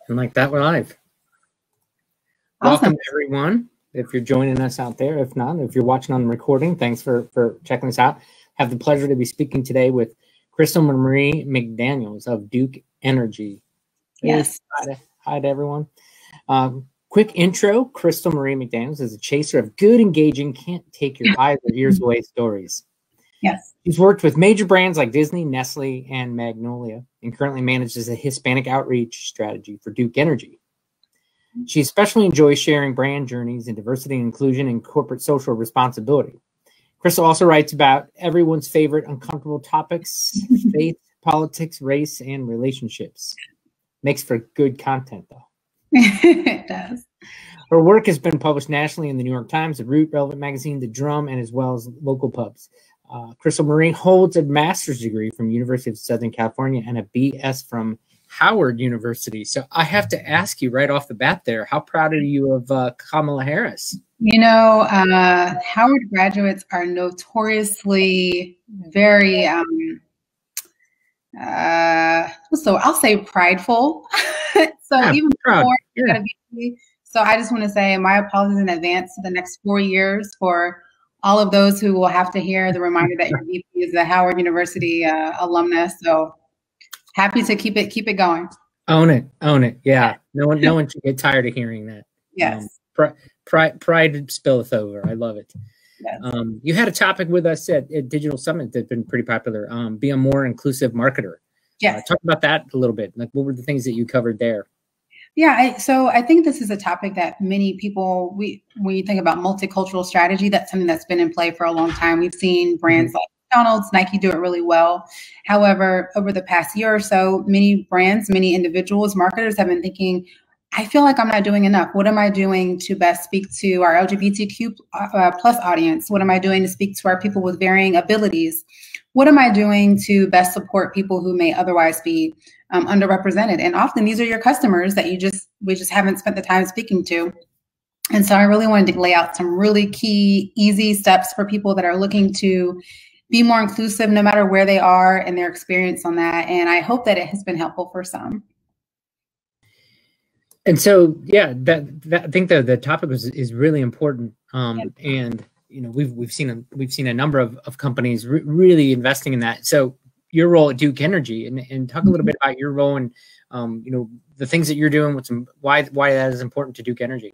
And like that, we're live. Awesome. Welcome, everyone. If you're joining us out there, if not, if you're watching on the recording, thanks for checking us out. Have the pleasure to be speaking today with Crystal Marie McDaniels of Duke Energy. Yes. Hi to everyone. Quick intro. Crystal Marie McDaniels is a chaser of good, engaging, can't take your eyes or ears away stories. Yes. She's worked with major brands like Disney, Nestle, and Magnolia, and currently manages a Hispanic outreach strategy for Duke Energy. She especially enjoys sharing brand journeys in diversity and inclusion and corporate social responsibility. Crystal also writes about everyone's favorite uncomfortable topics, faith, politics, race, and relationships. Makes for good content, though. It does. Her work has been published nationally in the New York Times, The Root, Relevant Magazine, The Drum, and as well as local pubs. Crystal Marie holds a master's degree from University of Southern California and a BS from Howard University. So I have to ask you right off the bat there, how proud are you of Kamala Harris? You know, Howard graduates are notoriously very, so I'll say prideful. So yeah, even proud. before, Yeah. So I just want to say my apologies in advance to the next 4 years for all of those who will have to hear the reminder that your VP is a Howard University alumnus. So happy to keep it going. Own it. Yeah, no one should get tired of hearing that. Yes. Pride spilleth over. I love it. Yes. You had a topic with us at Digital Summit that's been pretty popular. Be a more inclusive marketer. Yes. Talk about that a little bit. Like, what were the things that you covered there? Yeah, so I think this is a topic that many people, when you think about multicultural strategy, that's something that's been in play for a long time. We've seen brands like McDonald's, Nike do it really well. However, over the past year or so, many brands, many individuals, marketers have been thinking, I feel like I'm not doing enough. What am I doing to best speak to our LGBTQ plus audience? What am I doing to speak to our people with varying abilities? What am I doing to best support people who may otherwise be underrepresented? And often these are your customers that we just haven't spent the time speaking to. And so I really wanted to lay out some really key, easy steps for people that are looking to be more inclusive, no matter where they are and their experience on that. And I hope that it has been helpful for some. And so, yeah, I think the topic is really important. And you know, we've seen a number of companies really investing in that. So your role at Duke Energy, and talk a little bit about your role and you know, the things that you're doing, why that is important to Duke Energy.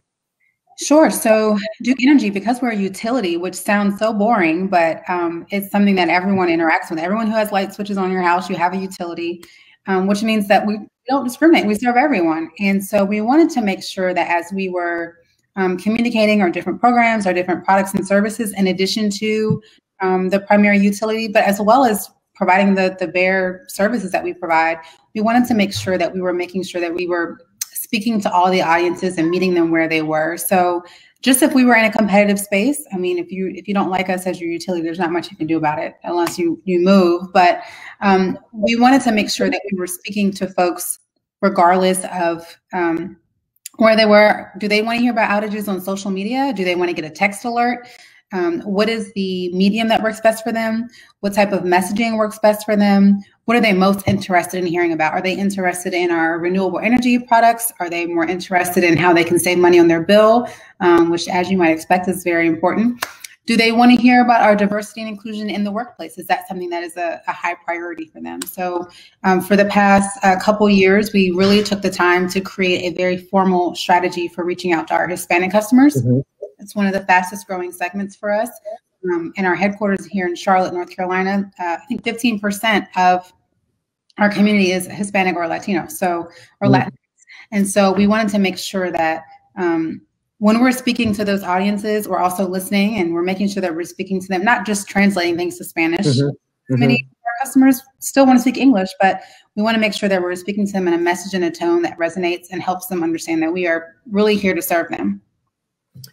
Sure. So Duke Energy, because we're a utility, which sounds so boring, but it's something that everyone interacts with. Everyone who has light switches on your house, you have a utility, which means that we don't discriminate. We serve everyone. And so we wanted to make sure that as we were communicating our different programs, our different products and services, in addition to the primary utility, but as well as providing the bare services that we provide, we wanted to make sure that we were making sure that we were speaking to all the audiences and meeting them where they were. So just if we were in a competitive space, I mean, if you don't like us as your utility, there's not much you can do about it unless you move. But we wanted to make sure that we were speaking to folks regardless of where they were. Do they want to hear about outages on social media? Do they want to get a text alert? What is the medium that works best for them? What type of messaging works best for them? What are they most interested in hearing about? Are they interested in our renewable energy products? Are they more interested in how they can save money on their bill, which, as you might expect, is very important? Do they want to hear about our diversity and inclusion in the workplace? Is that something that is a high priority for them? So for the past couple years, we really took the time to create a very formal strategy for reaching out to our Hispanic customers. Mm-hmm. It's one of the fastest growing segments for us. In our headquarters here in Charlotte, North Carolina, I think 15% of our community is Hispanic or Latino, or Latin. And so we wanted to make sure that when we're speaking to those audiences, we're also listening and we're making sure that we're speaking to them, not just translating things to Spanish. Many of our customers still want to speak English, but we want to make sure that we're speaking to them in a message and a tone that resonates and helps them understand that we are really here to serve them.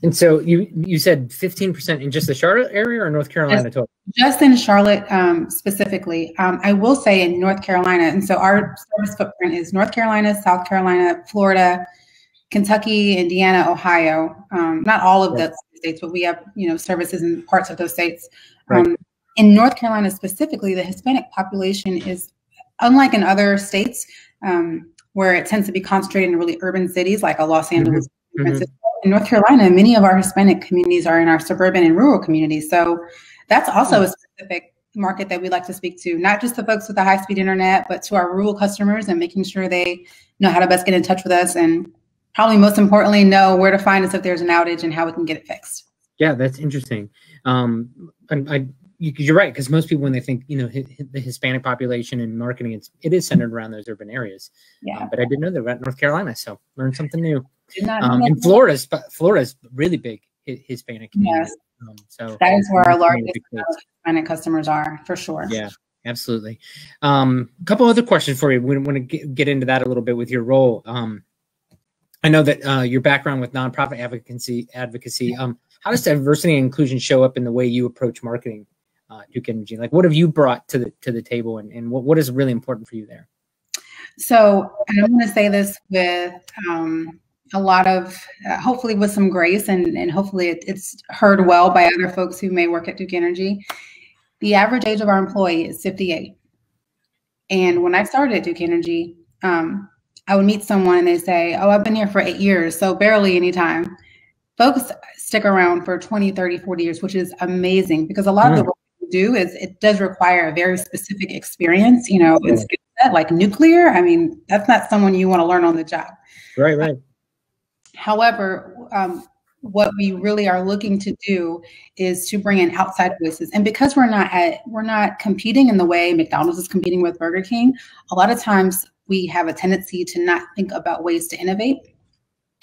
And so you said 15% in just the Charlotte area or North Carolina total? Just in Charlotte specifically. I will say in North Carolina, and so our service footprint is North Carolina, South Carolina, Florida, Kentucky, Indiana, Ohio. Not all of the states, but we have services in parts of those states. Right. In North Carolina specifically, the Hispanic population is, unlike in other states, where it tends to be concentrated in really urban cities like a Los Angeles, Mm-hmm. Francisco. In North Carolina, many of our Hispanic communities are in our suburban and rural communities. So that's also a specific market that we like to speak to, not just the folks with the high-speed internet, but to our rural customers and making sure they know how to best get in touch with us, and probably most importantly, know where to find us if there's an outage and how we can get it fixed. Yeah, that's interesting. You're right, because most people, when they think, you know, the Hispanic population and marketing, it is centered around those urban areas. Yeah. But I didn't know that about North Carolina, so learned something new. Did not know that. And Florida's really big Hispanic community. Yes. So that is where our largest Hispanic customers are, for sure. Yeah, absolutely. A couple other questions for you. We want to get into that a little bit with your role. I know that your background with nonprofit advocacy. How does diversity and inclusion show up in the way you approach marketing, Duke Energy? Like, what have you brought to the table, and what is really important for you there? So I want to say this with a lot of, hopefully with some grace, and hopefully it's heard well by other folks who may work at Duke Energy. The average age of our employee is 58. And when I started at Duke Energy, I would meet someone and they say, oh, I've been here for 8 years, so barely any time. Folks stick around for 20, 30, 40 years, which is amazing, because a lot of the work we do it does require a very specific experience. You know, it's like nuclear. I mean, that's not someone you want to learn on the job. Right. However, what we really are looking to do is to bring in outside voices. And because we're not competing in the way McDonald's is competing with Burger King, a lot of times we have a tendency to not think about ways to innovate.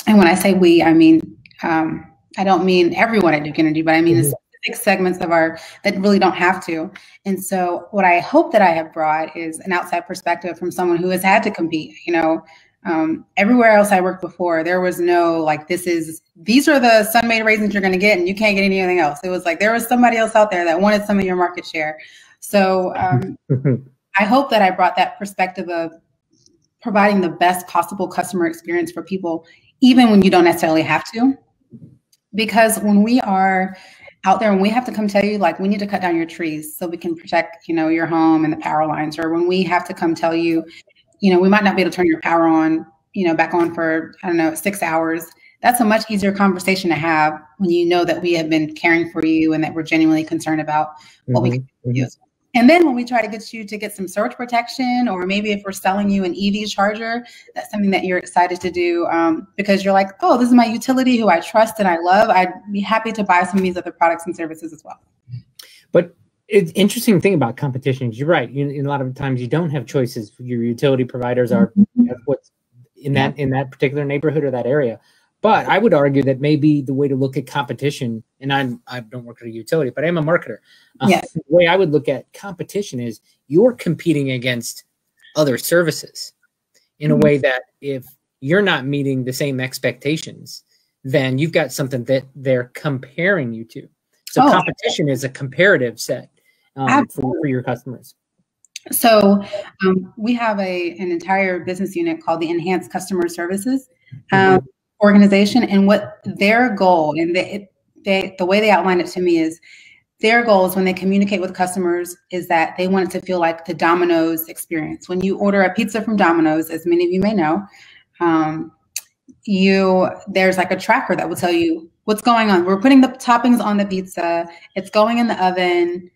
And when I say we, I mean, I don't mean everyone at Duke Energy, but I mean the specific segments of that really don't have to. And so what I hope that I have brought is an outside perspective from someone who has had to compete. You know, everywhere else I worked before, there was no, like, these are the Sun-Maid raisins you're going to get, and you can't get anything else. It was like, there was somebody else out there that wanted some of your market share. So I hope that I brought that perspective of providing the best possible customer experience for people, even when you don't necessarily have to. Because when we are out there and we have to come tell you, like, we need to cut down your trees so we can protect, you know, your home and the power lines, or when we have to come tell you, you know, we might not be able to turn your power on, you know, back on for, I don't know, 6 hours. That's a much easier conversation to have when you know that we have been caring for you and that we're genuinely concerned about what we can do for you. And then when we try to get you to get some surge protection, or maybe if we're selling you an EV charger, that's something that you're excited to do because you're like, oh, this is my utility who I trust and I love. I'd be happy to buy some of these other products and services as well. But it's interesting thing about competition is you're right. A lot of times you don't have choices. Your utility providers are what's in that particular neighborhood or that area. But I would argue that maybe the way to look at competition, and I don't work at a utility, but I'm a marketer. Yes. The way I would look at competition is you're competing against other services in a way that if you're not meeting the same expectations, then you've got something that they're comparing you to. So competition is a comparative set for your customers. So we have an entire business unit called the Enhanced Customer Services organization, and what their goal, and the way they outlined it to me is, their goal is when they communicate with customers is that they want it to feel like the Domino's experience. When you order a pizza from Domino's, as many of you may know, there's like a tracker that will tell you what's going on. We're putting the toppings on the pizza. It's going in the oven.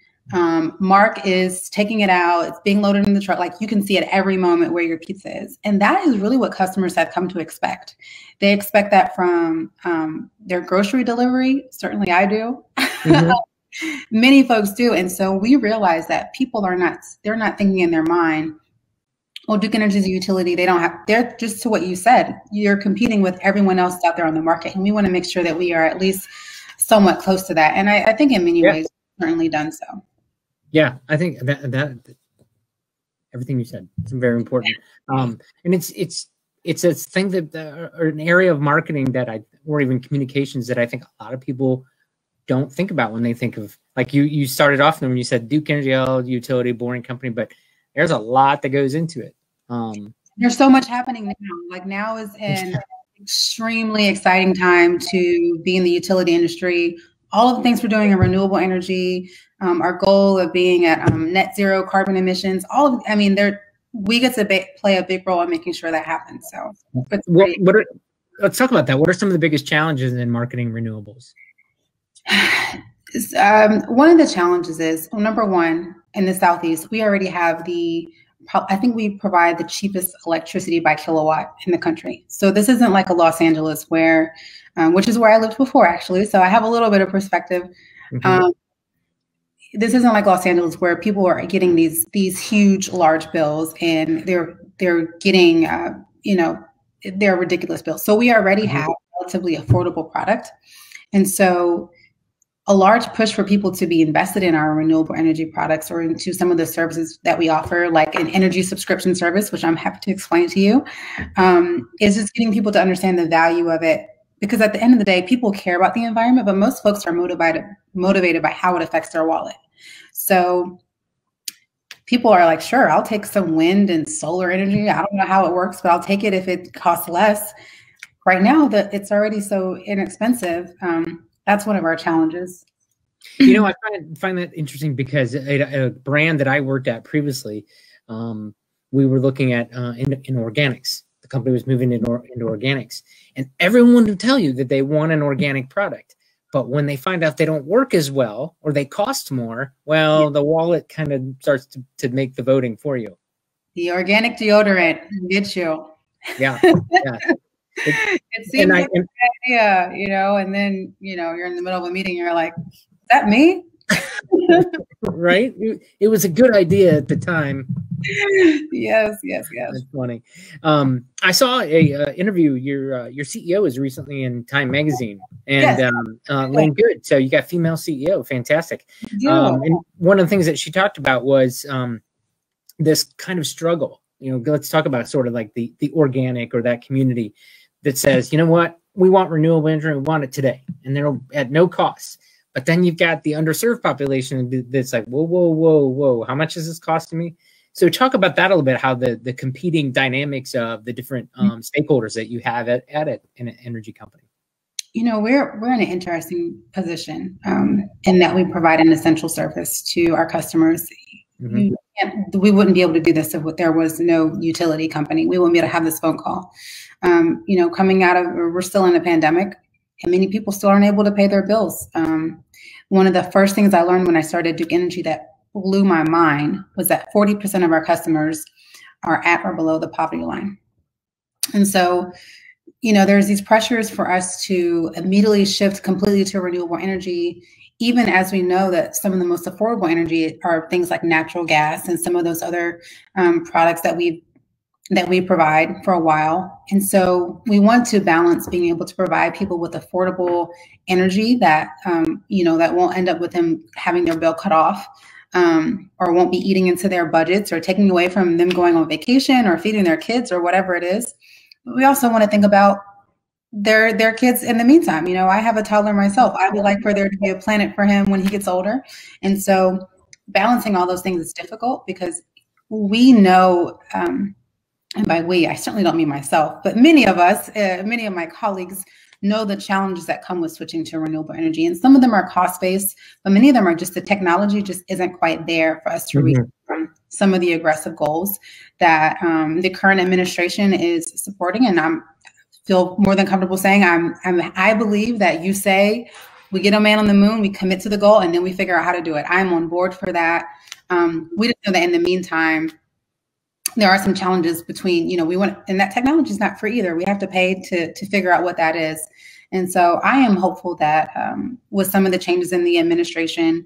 Mark is taking it out. It's being loaded in the truck. Like, you can see at every moment where your pizza is. And that is really what customers have come to expect. They expect that from their grocery delivery. Certainly I do. Many folks do. And so we realize that people they're not thinking in their mind, well, Duke Energy is a utility. They're just to what you said. You're competing with everyone else out there on the market. And we want to make sure that we are at least somewhat close to that. And I think in many ways, we've certainly done so. Yeah, I think that everything you said is very important. And it's a thing that, or an area of marketing or even communications that I think a lot of people don't think about when they think of, like, you started off when you said Duke Energy, utility, boring company, but there's a lot that goes into it. There's so much happening now. Like, now is an extremely exciting time to be in the utility industry. All of the things we're doing in renewable energy, our goal of being at net zero carbon emissions, we get to play a big role in making sure that happens. So let's talk about that. What are some of the biggest challenges in marketing renewables? One of the challenges is, well, number one, in the Southeast, we already have I think we provide the cheapest electricity by kilowatt in the country. So this isn't like a Los Angeles where, which is where I lived before, actually. So I have a little bit of perspective. Mm-hmm. This isn't like Los Angeles where people are getting these huge, large bills, and they're getting, they're ridiculous bills. So we already mm-hmm. have a relatively affordable product. And so a large push for people to be invested in our renewable energy products or into some of the services that we offer, like an energy subscription service, which I'm happy to explain to you, is just getting people to understand the value of it. Because at the end of the day, people care about the environment, but most folks are motivated by how it affects their wallet. So people are like, sure, I'll take some wind and solar energy. I don't know how it works, but I'll take it if it costs less. Right now, it's already so inexpensive. That's one of our challenges. I find that interesting because a brand that I worked at previously, we were looking at in organics. The company was moving into organics, and everyone would tell you that they want an organic product. But when they find out they don't work as well or they cost more, well, the wallet kind of starts to make the voting for you. The organic deodorant gets you. Yeah. It seems like a good idea, and then, you're in the middle of a meeting, you're like, is that me? Right? It was a good idea at the time. Yes. That's funny. I saw a interview. Your CEO was recently in Time Magazine, and yes. Lynn Good. So you got female CEO. Fantastic. Yeah. And one of the things that she talked about was this kind of struggle. Let's talk about sort of like the organic or that community that says, you know what, we want renewable energy, we want it today, and they're at no cost. But then you've got the underserved population that's like, whoa, how much is this costing me? So talk about that a little bit, how the competing dynamics of the different stakeholders that you have at in an energy company. We're in an interesting position in that we provide an essential service to our customers. Mm-hmm. We wouldn't be able to do this if there was no utility company. We wouldn't be able to have this phone call. Coming out of, we're still in a pandemic, and many people still aren't able to pay their bills. One of the first things I learned when I started Duke Energy that blew my mind was that 40% of our customers are at or below the poverty line. And so, there's these pressures for us to immediately shift completely to renewable energy, even as we know that some of the most affordable energy are things like natural gas and some of those other products that we provide for a while. And so we want to balance being able to provide people with affordable energy that, that won't end up with them having their bill cut off or won't be eating into their budgets or taking away from them going on vacation or feeding their kids or whatever it is. But we also want to think about their kids in the meantime. I have a toddler myself. I would like for there to be a planet for him when he gets older. And so balancing all those things is difficult because we know, and by we, I certainly don't mean myself, but many of us, many of my colleagues know the challenges that come with switching to renewable energy. And some of them are cost-based, but many of them are just the technology just isn't quite there for us to reach some of the aggressive goals that the current administration is supporting. And I feel more than comfortable saying I believe that you say we get a man on the moon, we commit to the goal, and then we figure out how to do it. I'm on board for that. We just know that in the meantime, there are some challenges between, and that technology is not free either. We have to pay to figure out what that is. And so I am hopeful that with some of the changes in the administration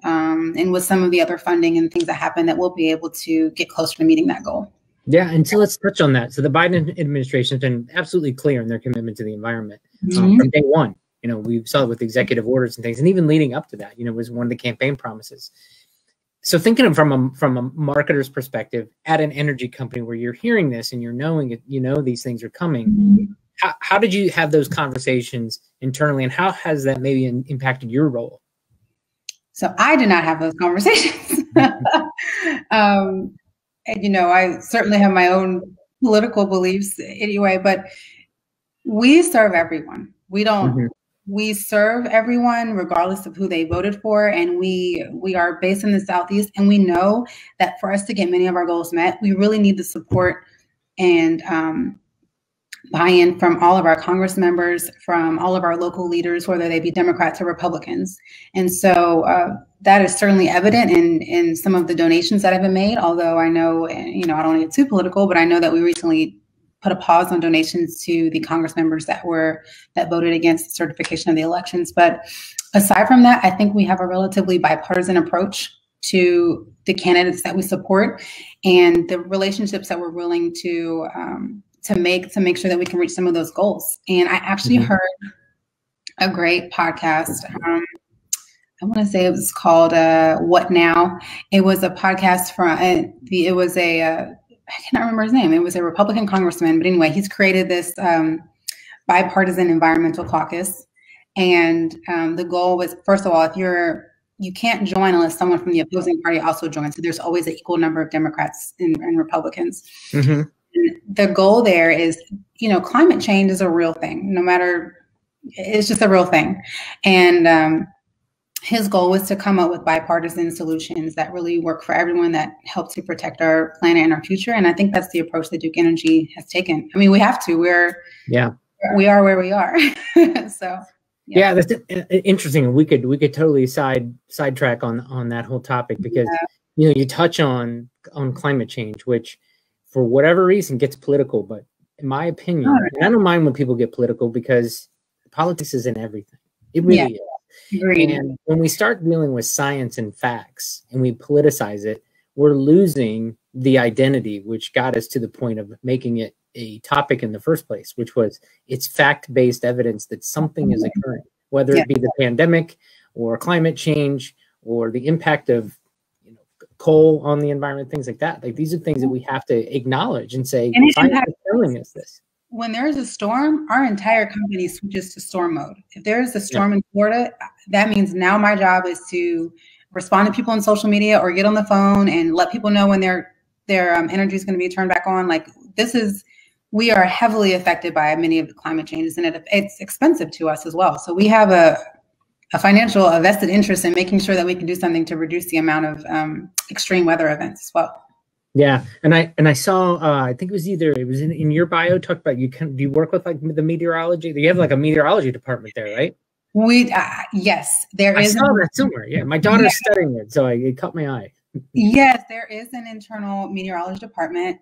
and with some of the other funding and things that happen, that we'll be able to get closer to meeting that goal. Yeah, and so let's touch on that. So the Biden administration has been absolutely clear in their commitment to the environment from day one. We saw it with executive orders and things, and even leading up to that, was one of the campaign promises. So thinking from a marketer's perspective at an energy company where you're hearing this and you're knowing it, these things are coming. How did you have those conversations internally, and how has that maybe impacted your role? So I did not have those conversations. And, I certainly have my own political beliefs anyway, but we serve everyone. We don't we serve everyone regardless of who they voted for, and we are based in the Southeast, and we know that for us to get many of our goals met, we really need the support and buy-in from all of our Congress members, from all of our local leaders, whether they be Democrats or Republicans. And so that is certainly evident in some of the donations that have been made, although I know, I don't want to get too political, but I know that we recently put a pause on donations to the Congress members that voted against the certification of the elections. But aside from that, I think we have a relatively bipartisan approach to the candidates that we support and the relationships that we're willing to make sure that we can reach some of those goals. And I actually heard a great podcast. I want to say it was called What Now? It was a podcast from, I cannot remember his name. It was a Republican congressman, but anyway, he's created this bipartisan environmental caucus. And the goal was, first of all, you can't join unless someone from the opposing party also joins. So there's always an equal number of Democrats and Republicans. The goal there is, climate change is a real thing, it's just a real thing. And his goal was to come up with bipartisan solutions that really work for everyone, that help to protect our planet and our future. And I think that's the approach that Duke Energy has taken. I mean, we have to. We are where we are. So. Yeah, that's interesting. We could totally sidetrack on that whole topic, because you touch on climate change, which for whatever reason gets political. But in my opinion, and I don't mind when people get political, because politics is in everything. It really is. Agreed. And when we start dealing with science and facts and we politicize it, we're losing the identity which got us to the point of making it a topic in the first place, which was it's fact-based evidence that something is occurring, whether it be the pandemic or climate change or the impact of coal on the environment, things like that. Like, these are things that we have to acknowledge and say, science is telling us this. When there's a storm, our entire company switches to storm mode. If there's a storm in Florida, that means now my job is to respond to people on social media or get on the phone and let people know when their energy is going to be turned back on. Like, we are heavily affected by many of the climate changes, and it's expensive to us as well. So we have a vested interest in making sure that we can do something to reduce the amount of extreme weather events as well. Yeah, and I saw I think it was in your bio, talked about do you work with like the meteorology? You have like a meteorology department there, right? Yes, there is. I saw that somewhere. Yeah, my daughter's studying it, so it caught my eye. Yes, there is an internal meteorology department.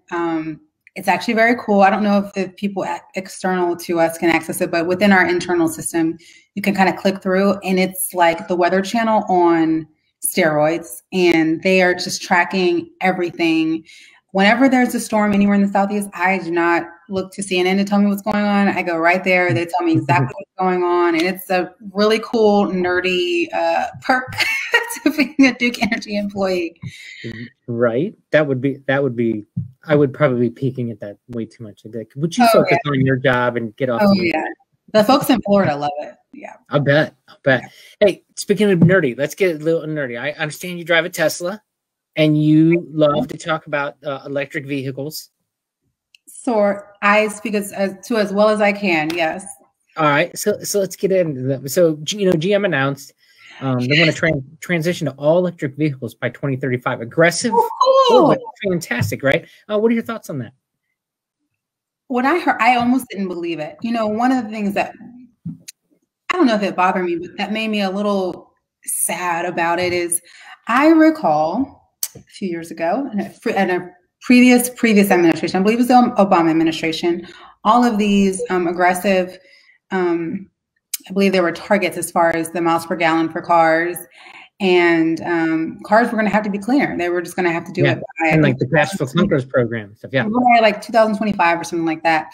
It's actually very cool. I don't know if people external to us can access it, but within our internal system, you can kind of click through, and it's like the Weather Channel on steroids, and they are just tracking everything. Whenever there's a storm anywhere in the Southeast, I do not look to CNN to tell me what's going on. I go right there. They tell me exactly what's going on, and it's a really cool, nerdy perk to being a Duke Energy employee. Right. That would be. I would probably be peeking at that way too much. Would you focus on your job and get off? The folks in Florida love it. Yeah. I bet. Hey, speaking of nerdy, let's get a little nerdy. I understand you drive a Tesla and you love to talk about electric vehicles. So I speak as well as I can. Yes. All right. So let's get into them. So, GM announced they want to transition to all electric vehicles by 2035. Aggressive. But fantastic, right? What are your thoughts on that? What I heard, I almost didn't believe it. One of the things that, I don't know if it bothered me, but that made me a little sad about it is, I recall a few years ago in a previous administration, I believe it was the Obama administration, all of these aggressive, I believe there were targets as far as the miles per gallon for cars, and cars were going to have to be cleaner. They were just going to have to do it by, and like the Gas for Clunkers program stuff. Yeah, like 2025 or something like that.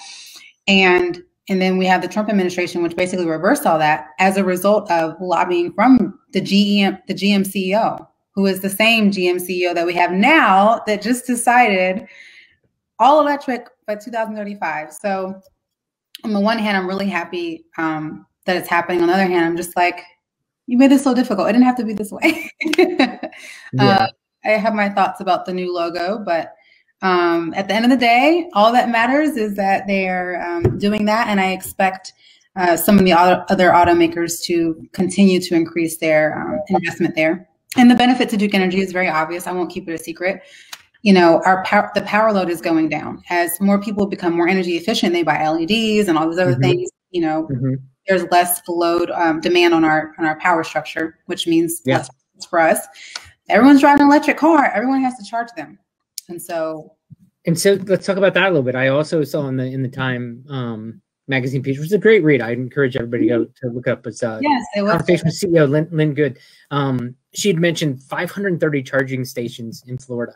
And then we have the Trump administration, which basically reversed all that as a result of lobbying from the GM CEO, who is the same GM CEO that we have now, that just decided all electric by 2035. So on the one hand, I'm really happy that it's happening. On the other hand, I'm just like, you made this so difficult. It didn't have to be this way. I have my thoughts about the new logo, but at the end of the day, all that matters is that they're doing that. And I expect some of the other automakers to continue to increase their investment there. And the benefit to Duke Energy is very obvious. I won't keep it a secret. You know, the power load is going down. As more people become more energy efficient, they buy LEDs and all those other things, you know, there's less load demand on our power structure, which means less for us. Everyone's driving an electric car. Everyone has to charge them. And so let's talk about that a little bit. I also saw in the Time magazine piece, which is a great read. I'd encourage everybody to look up. It's yes, it was conversation with CEO Lynn Good. She had mentioned 530 charging stations in Florida.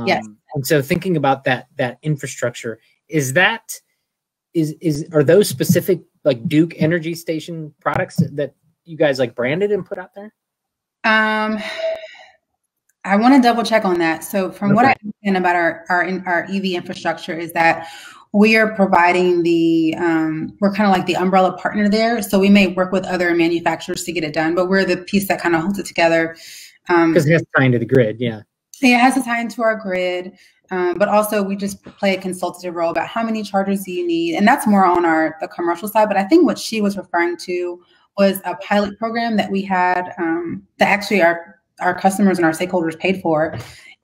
Yes. And so thinking about that infrastructure, are those specific like Duke Energy Station products that you guys like branded and put out there? I want to double check on that. So from what I understand about our EV infrastructure is that we are providing we're kind of like the umbrella partner there. So we may work with other manufacturers to get it done, but we're the piece that kind of holds it together. Because it has to tie into the grid, yeah. It has to tie into our grid, but also we just play a consultative role about how many chargers do you need, and that's more on the commercial side. But I think what she was referring to was a pilot program that we had that actually our customers and our stakeholders paid for,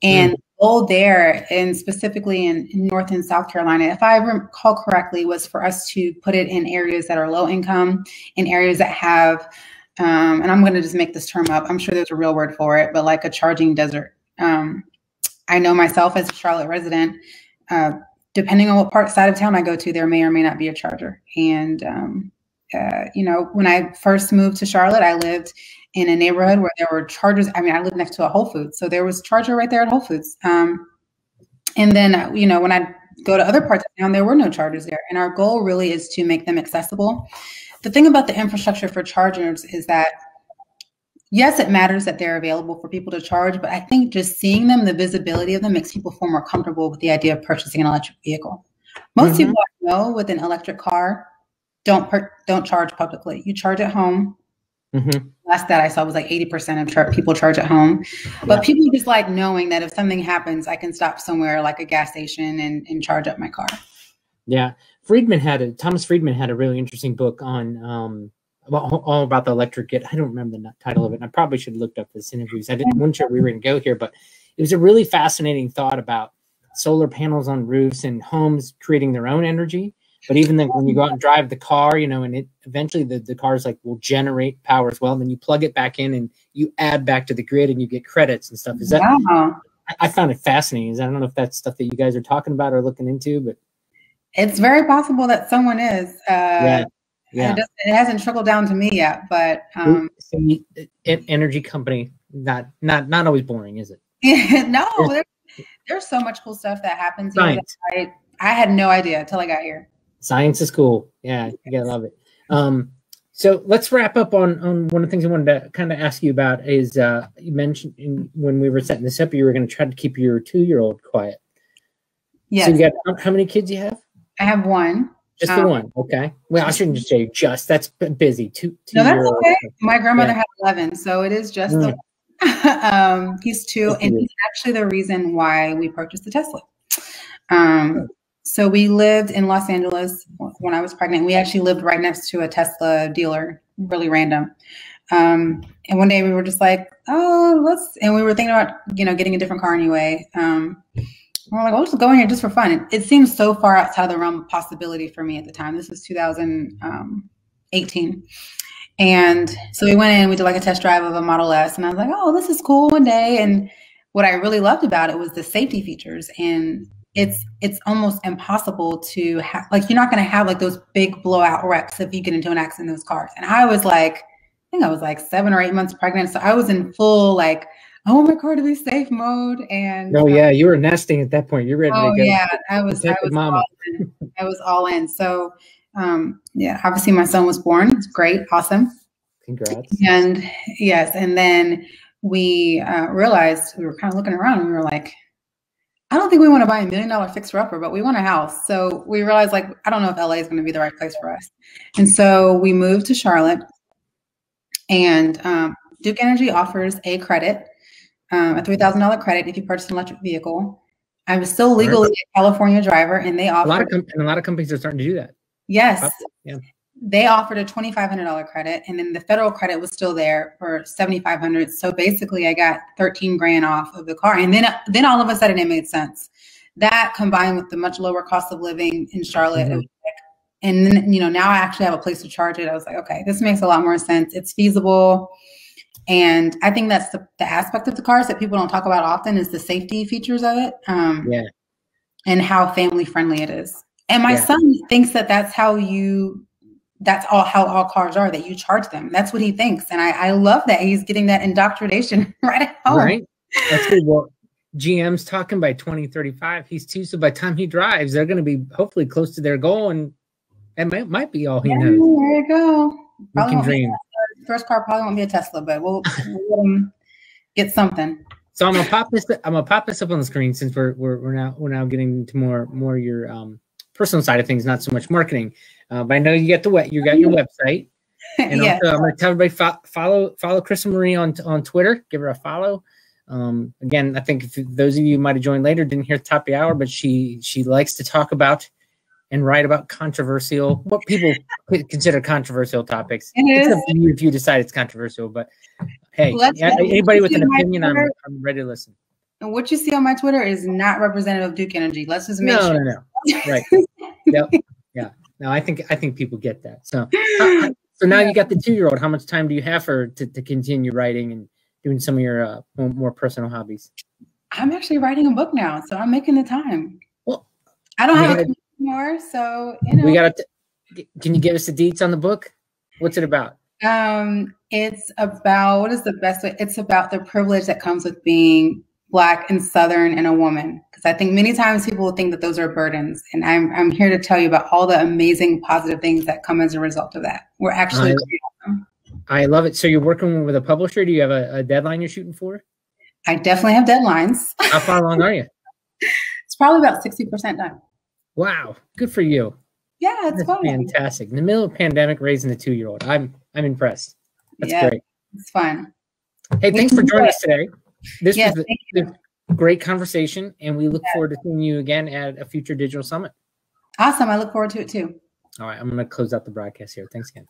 and the goal there, and specifically in North and South Carolina, if I recall correctly, was for us to put it in areas that are low income, in areas that have, and I'm going to just make this term up. I'm sure there's a real word for it, but like a charging desert. I know myself as a Charlotte resident, depending on what side of town I go to, there may or may not be a charger. And, you know, when I first moved to Charlotte, I lived in a neighborhood where there were chargers. I mean, I lived next to a Whole Foods, so there was a charger right there at Whole Foods. And then, you know, when I go to other parts of town, there were no chargers there. And our goal really is to make them accessible. The thing about the infrastructure for chargers is that, yes, it matters that they're available for people to charge, but I think just seeing them, the visibility of them makes people feel more comfortable with the idea of purchasing an electric vehicle. Most people I know with an electric car don't charge publicly. You charge at home. Last that I saw was like 80% of people charge at home. But people just like knowing that if something happens, I can stop somewhere like a gas station and charge up my car. Yeah. Thomas Friedman had a really interesting book on all about the electric kit. I don't remember the title of it. And I probably should have looked up this interviews. Wasn't sure we were going to go here, but it was a really fascinating thought about solar panels on roofs and homes creating their own energy. But even then, when you go out and drive the car, you know, and it eventually the cars like will generate power as well. And then you plug it back in and you add back to the grid and you get credits and stuff. Is that? I found it fascinating. I don't know if that's stuff that you guys are talking about or looking into, but it's very possible that someone is. Yeah. It hasn't trickled down to me yet, but energy company, not always boring, is it? No, there's so much cool stuff that happens here that I had no idea until I got here. Science is cool. Yeah, you gotta love it. So let's wrap up on one of the things I wanted to kind of ask you about is you mentioned when we were setting this up, you were going to try to keep your 2-year-old quiet. Yes. So you got how many kids you have? I have one. Just the one. Okay. Well, I shouldn't just say just. That's busy. Two. No, that's okay. My grandmother had 11, so it is just the one. He's 2, and he's actually the reason why we purchased the Tesla. So we lived in Los Angeles when I was pregnant. We actually lived right next to a Tesla dealer, really random. And one day we were just like, and we were thinking about, you know, getting a different car anyway. We're like, we'll just go in here just for fun. It seems so far outside the realm of possibility for me at the time. This was 2018. And so we went in, we did like a test drive of a Model S, and I was like, oh, this is cool one day. And what I really loved about it was the safety features. And it's almost impossible to have, like, you're not going to have like those big blowout wrecks if you get into an accident in those cars. And I was like, I think I was like 7 or 8 months pregnant. So I was in full, like, I want my car to be safe mode. And you were nesting at that point. You're ready to go. Yeah, I was all in. So obviously my son was born. It's great. Awesome. Congrats. And yes. And then we realized, we were kind of looking around and we were like, I don't think we want to buy $1 million fixer-upper, but we want a house. So we realized, like, I don't know if LA is going to be the right place for us. And so we moved to Charlotte, and Duke Energy offers a credit, a $3,000 credit if you purchase an electric vehicle. I was still legally a California driver, and they offer a lot of companies are starting to do that. Yes. Yeah. they offered a $2,500 credit, and then the federal credit was still there for $7,500. So basically, I got 13 grand off of the car, and then all of a sudden, it made sense. That combined with the much lower cost of living in Charlotte, it was like, and then now I actually have a place to charge it. I was like, okay, this makes a lot more sense. It's feasible, and I think that's the aspect of the cars that people don't talk about often is the safety features of it, and how family friendly it is. And my son thinks that that's how all cars are, that you charge them. That's what he thinks. And I love that he's getting that indoctrination right at home. Right. That's good. Well, GM's talking by 2035. He's too. So by the time he drives, they're going to be hopefully close to their goal. And it might be all he knows. There you go. We can dream. First car probably won't be a Tesla, but we'll let him get something. So I'm gonna pop this up on the screen since we're now getting into more your personal side of things, not so much marketing. But I know you got your website, and also I'm going to tell everybody follow Crystal Marie on Twitter. Give her a follow. Again, I think if those of you might have joined later didn't hear the top of the hour, but she likes to talk about and write about what people consider controversial topics. It's up to you if you decide it's controversial. But hey, anybody with an opinion, I'm ready to listen. And what you see on my Twitter is not representative of Duke Energy. Let's just make sure. No. Right. Yep. Yeah. No, I think people get that. So now you got the 2-year-old. How much time do you have to continue writing and doing some of your more personal hobbies? I'm actually writing a book now, so I'm making the time. Well, I don't have a computer anymore, so we got to. Can you give us the deets on the book? What's it about? It's about, what is the best way? It's about the privilege that comes with being Black and Southern and a woman. Because I think many times people will think that those are burdens. And I'm here to tell you about all the amazing positive things that come as a result of that. We're actually I love it. So you're working with a publisher. Do you have a deadline you're shooting for? I definitely have deadlines. How far along are you? It's probably about 60% done. Wow. Good for you. Yeah, it's fun. Fantastic. In the middle of a pandemic, raising a 2-year-old. I'm impressed. That's great. It's fun. Hey, thanks for joining us today. This was a great conversation, and we look forward to seeing you again at a future digital summit. Awesome. I look forward to it too. All right. I'm going to close out the broadcast here. Thanks again.